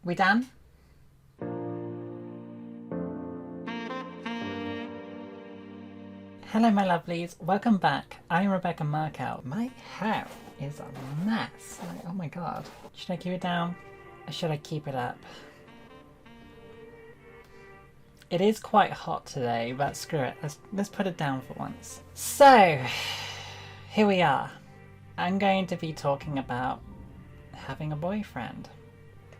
We done? Hello my lovelies, welcome back. I'm Rebecca Markelv. My hair is a mess. Like, oh my god. Should I keep it down or should I keep it up? It is quite hot today, but screw it. Let's put it down for once. So, here we are. I'm going to be talking about having a boyfriend.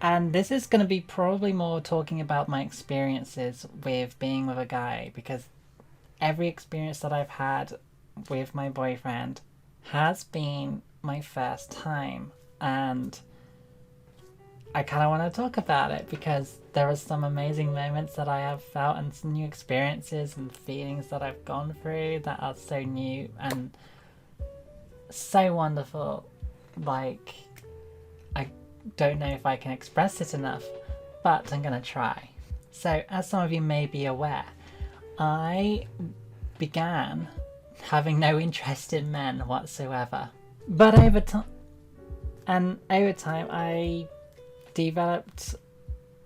And this is going to be probably more talking about my experiences with being with a guy, because every experience that I've had with my boyfriend has been my first time, and I kind of want to talk about it because there are some amazing moments that I have felt and some new experiences and feelings that I've gone through that are so new and so wonderful. Like, I don't know if I can express it enough, but I'm gonna try. So, as some of you may be aware, I began having no interest in men whatsoever. But over time I developed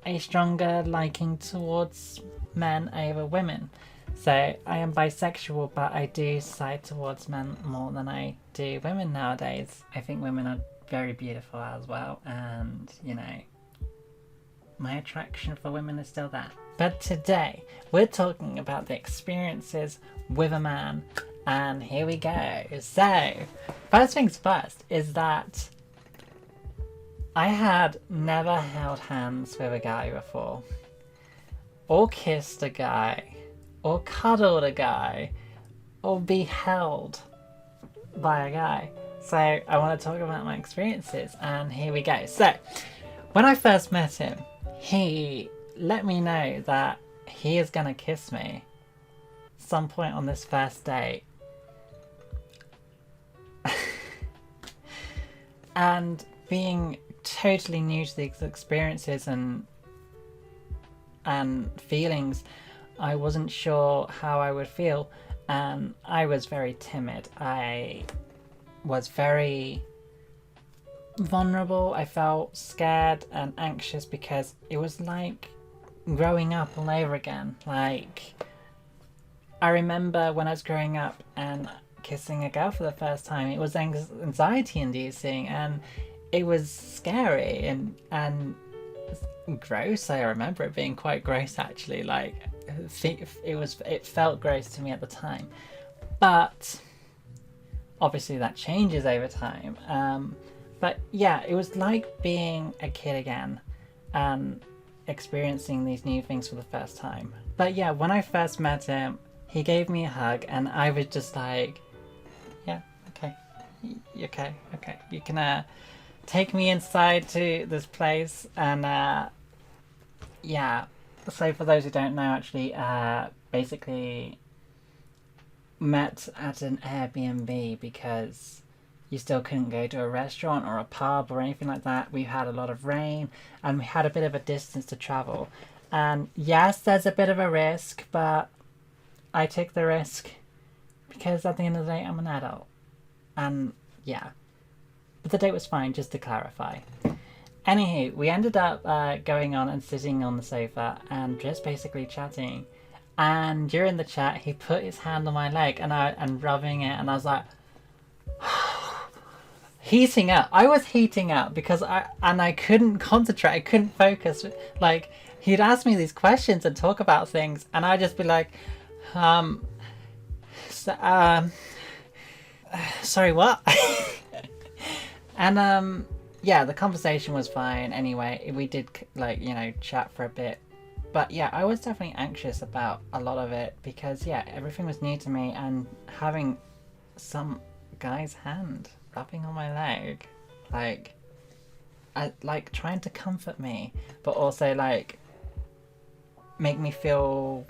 a stronger liking towards men over women. So I am bisexual, but I do side towards men more than I do women nowadays. I think women are very beautiful as well, and you know, my attraction for women is still there. But today we're talking about the experiences with a man, and here we go. So first things first is that I had never held hands with a guy before, or kissed a guy, or cuddled a guy, or be held by a guy. So I want to talk about my experiences, and here we go. So when I first met him, he let me know that he is gonna kiss me some point on this first date. And being totally new to these experiences and feelings, I wasn't sure how I would feel, and I was very timid. I was very vulnerable. I felt scared and anxious because it was like growing up all over again. Like, I remember when I was growing up and kissing a girl for the first time, it was anxiety inducing, and it was scary and gross. I remember it being quite gross, actually. Like, it felt gross to me at the time, but obviously that changes over time. But yeah, it was like being a kid again and experiencing these new things for the first time. But yeah, when I first met him, he gave me a hug, and I was just like, yeah, okay, okay, you can take me inside to this place. And yeah, so for those who don't know, actually, basically met at an Airbnb because you still couldn't go to a restaurant or a pub or anything like that. We had a lot of rain and we had a bit of a distance to travel. And yes, there's a bit of a risk, but I took the risk because at the end of the day, I'm an adult. And yeah, but the date was fine, just to clarify. Anywho, we ended up going on and sitting on the sofa and just basically chatting. And during the chat, he put his hand on my leg and rubbing it, and I was like, heating up. I was heating up because I couldn't concentrate. I couldn't focus. Like, he'd ask me these questions and talk about things, and I'd just be like, sorry, what? And yeah, the conversation was fine anyway. We did, like, you know, chat for a bit. But yeah, I was definitely anxious about a lot of it because, yeah, everything was new to me, and having some guy's hand rubbing on my leg, like trying to comfort me, but also like make me feel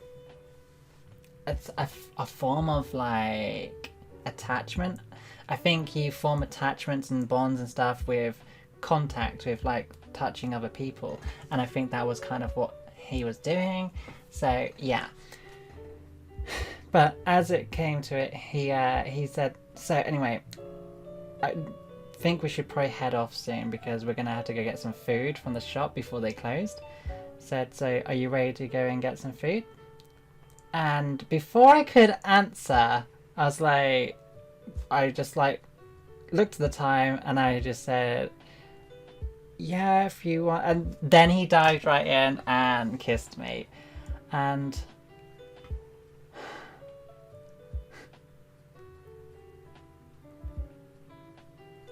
it's a form of like attachment. I think you form attachments and bonds and stuff with contact, with like touching other people, and I think that was kind of what he was doing. So yeah, but as it came to it, he said, so anyway, think we should probably head off soon because we're gonna have to go get some food from the shop before they closed. Said, so are you ready to go and get some food? And before I could answer, I was like, I just like looked at the time and I just said, yeah, if you want. And then he dived right in and kissed me. And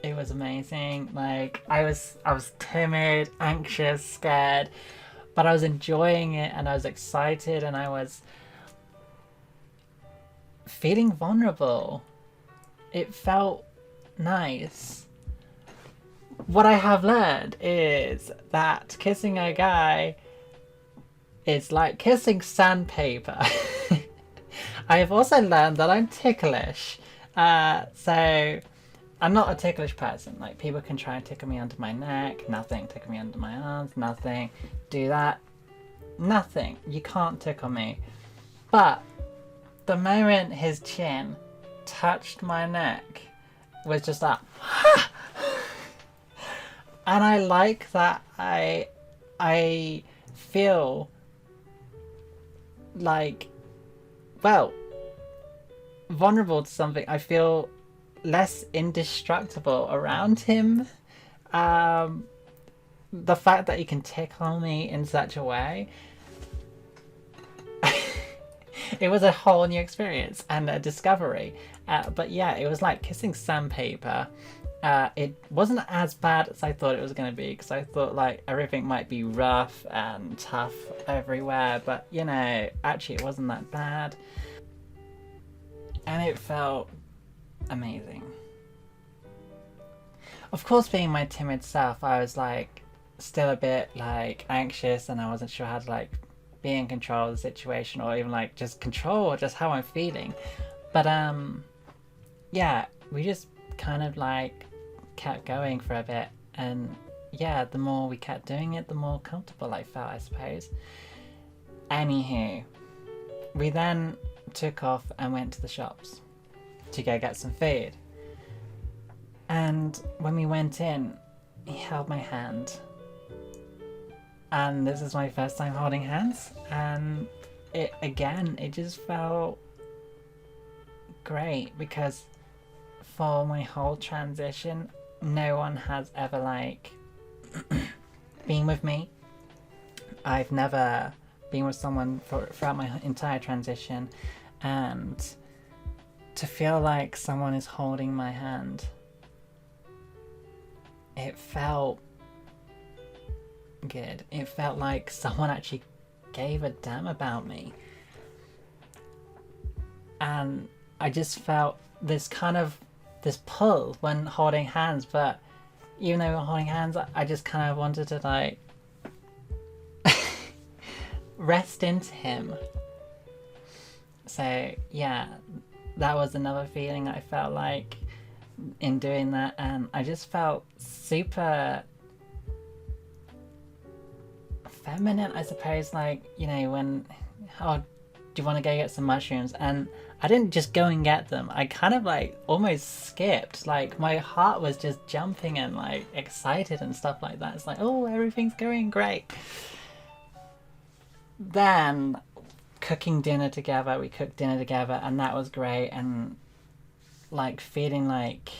it was amazing. Like, I was timid, anxious, scared, but I was enjoying it and I was excited and I was feeling vulnerable. It felt nice. What I have learned is that kissing a guy is like kissing sandpaper. I have also learned that I'm ticklish. So I'm not a ticklish person. Like, people can try and tickle me under my neck, nothing. Tickle me under my arms, nothing. Do that, nothing. You can't tickle me. But the moment his chin touched my neck was just that. And I like that. I feel like, well, vulnerable to something. I feel less indestructible around him. The fact that he can tickle me in such a way, it was a whole new experience and a discovery. But yeah, it was like kissing sandpaper. It wasn't as bad as I thought it was going to be, because I thought like everything might be rough and tough everywhere, but you know, actually it wasn't that bad. And it felt amazing. Of course, being my timid self, I was like still a bit like anxious and I wasn't sure how to like be in control of the situation, or even like just control just how I'm feeling. But yeah, we just kind of like kept going for a bit, and yeah, the more we kept doing it, the more comfortable I felt, I suppose. Anywho, we then took off and went to the shops to go get some food. And when we went in, he held my hand. And this is my first time holding hands, and it just felt great, because for my whole transition, no one has ever like been with me. I've never been with someone throughout my entire transition, and to feel like someone is holding my hand, it felt good. It felt like someone actually gave a damn about me. And I just felt this pull when holding hands, but even though we were holding hands, I just kind of wanted to like rest into him. So yeah, that was another feeling I felt like in doing that, and I just felt super feminine, I suppose. Like, you know, when, oh, do you want to go get some mushrooms? And I didn't just go and get them. I kind of like almost skipped. Like, my heart was just jumping and like excited and stuff like that. It's like, oh, everything's going great. Then cooking dinner together, we cooked dinner together, and that was great. And like feeling like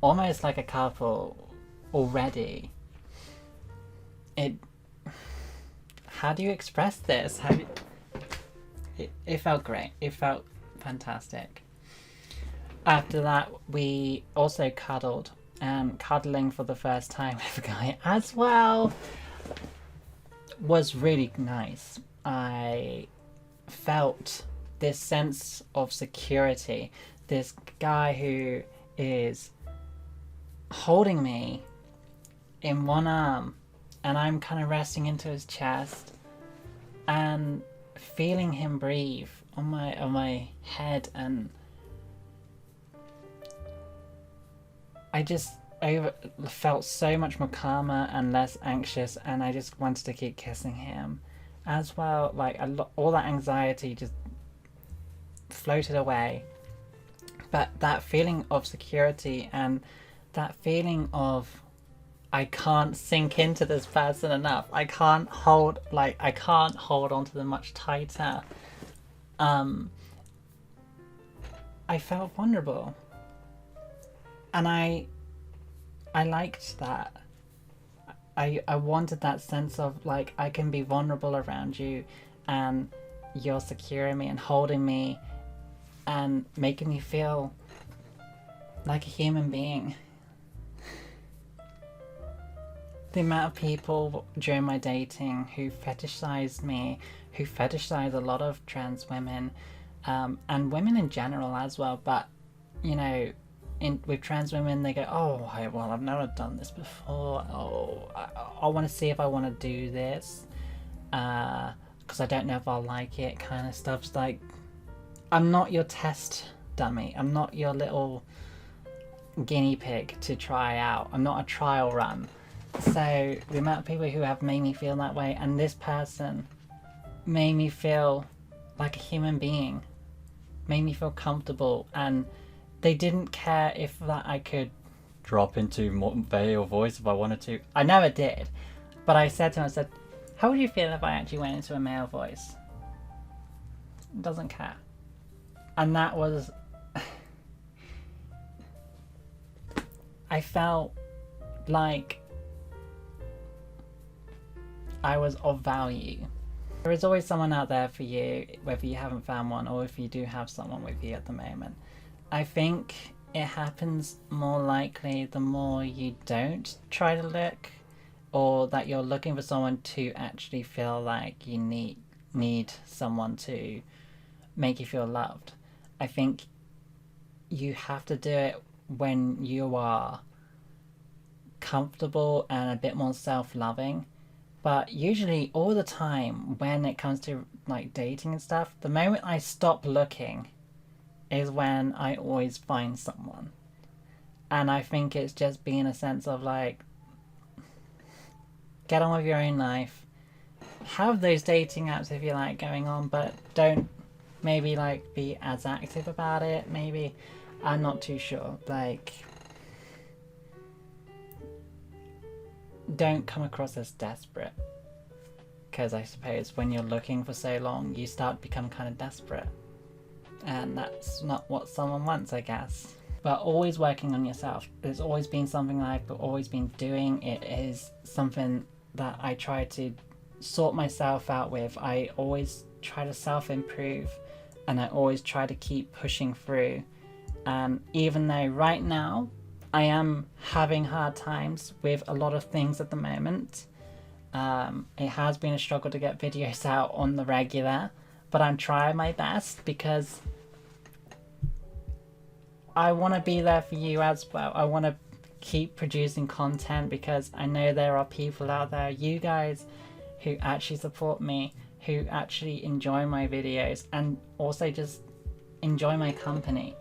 almost like a couple already. How do you express this? It felt great. It felt fantastic. After that, we also cuddled, and cuddling for the first time with a guy as well was really nice. I felt this sense of security. This guy who is holding me in one arm, and I'm kind of resting into his chest and feeling him breathe on my head, and I felt so much more calmer and less anxious, and I just wanted to keep kissing him as well. Like all that anxiety just floated away, but that feeling of security and that feeling of I can't sink into this person enough. I can't hold on to them much tighter. I felt vulnerable. And I liked that. I wanted that sense of like I can be vulnerable around you and you're securing me and holding me and making me feel like a human being. The amount of people during my dating who fetishized me, who fetishized a lot of trans women, and women in general as well, but you know, with trans women they go, oh well, I've never done this before, oh I want to see if I want to do this because I don't know if I'll like it, kind of stuff. It's like, I'm not your test dummy, I'm not your little guinea pig to try out, I'm not a trial run. So the amount of people who have made me feel that way, and this person made me feel like a human being, made me feel comfortable, and they didn't care if that I could drop into male voice if I wanted to. I never did, but I said to him, I said, how would you feel if I actually went into a male voice? Doesn't care. And that was I felt like I was of value. There is always someone out there for you, whether you haven't found one or if you do have someone with you at the moment. I think it happens more likely the more you don't try to look, or that you're looking for someone to actually feel like you need someone to make you feel loved. I think you have to do it when you are comfortable and a bit more self-loving. But usually all the time when it comes to like dating and stuff, the moment I stop looking is when I always find someone. And I think it's just being a sense of like, get on with your own life, have those dating apps if you like going on, but don't maybe like be as active about it. Maybe, I'm not too sure, like don't come across as desperate, because I suppose when you're looking for so long you start to become kind of desperate, and that's not what someone wants, I guess. But always working on yourself. It's always been something I've always been doing. It is something that I try to sort myself out with. I always try to self-improve, and I always try to keep pushing through. And even though right now I am having hard times with a lot of things at the moment, it has been a struggle to get videos out on the regular, but I'm trying my best because I want to be there for you as well. I want to keep producing content because I know there are people out there, you guys, who actually support me, who actually enjoy my videos and also just enjoy my company.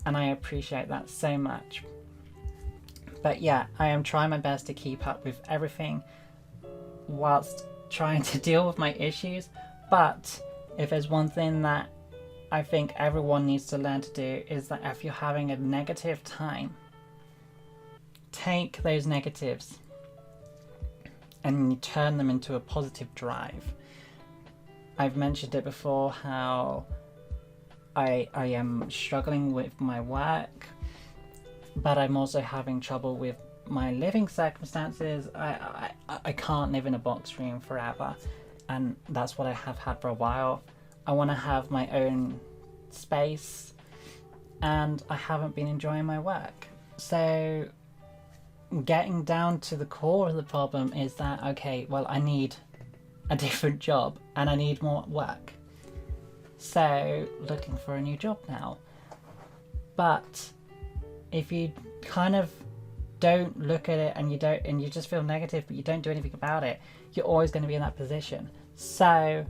And I appreciate that so much. But yeah, I am trying my best to keep up with everything whilst trying to deal with my issues. But if there's one thing that I think everyone needs to learn to do, is that if you're having a negative time, take those negatives and you turn them into a positive drive. I've mentioned it before how I am struggling with my work, but I'm also having trouble with my living circumstances. I can't live in a box room forever, and that's what I have had for a while. I want to have my own space, and I haven't been enjoying my work. So getting down to the core of the problem is that, okay, well, I need a different job and I need more work. So looking for a new job now. But if you kind of don't look at it and you just feel negative but you don't do anything about it, you're always going to be in that position. So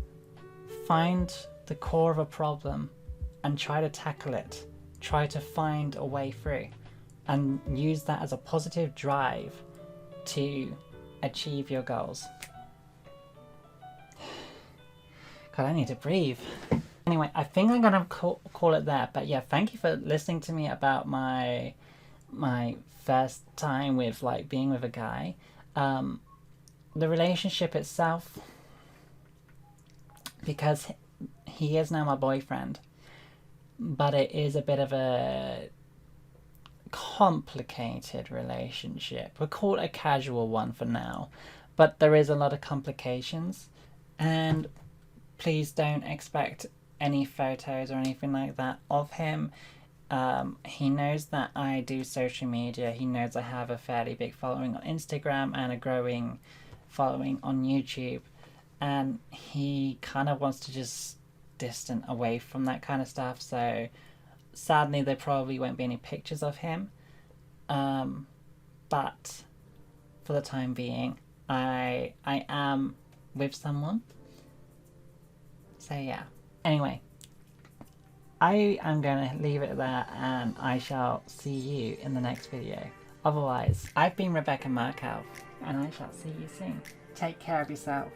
find the core of a problem and try to tackle it. Try to find a way through and use that as a positive drive to achieve your goals. God, I need to breathe. Anyway, I think I'm gonna call it there. But yeah, thank you for listening to me about my my first time with like being with a guy. The relationship itself, because he is now my boyfriend, but it is a bit of a complicated relationship. We'll call it a casual one for now, but there is a lot of complications, and please don't expect any photos or anything like that of him. He knows that I do social media. He knows I have a fairly big following on Instagram and a growing following on YouTube, and he kind of wants to just distant away from that kind of stuff. So sadly, there probably won't be any pictures of him. But for the time being, I am with someone. So yeah. Anyway, I am going to leave it there, and I shall see you in the next video. Otherwise, I've been Rebecca Markelv, and I shall see you soon. Take care of yourself.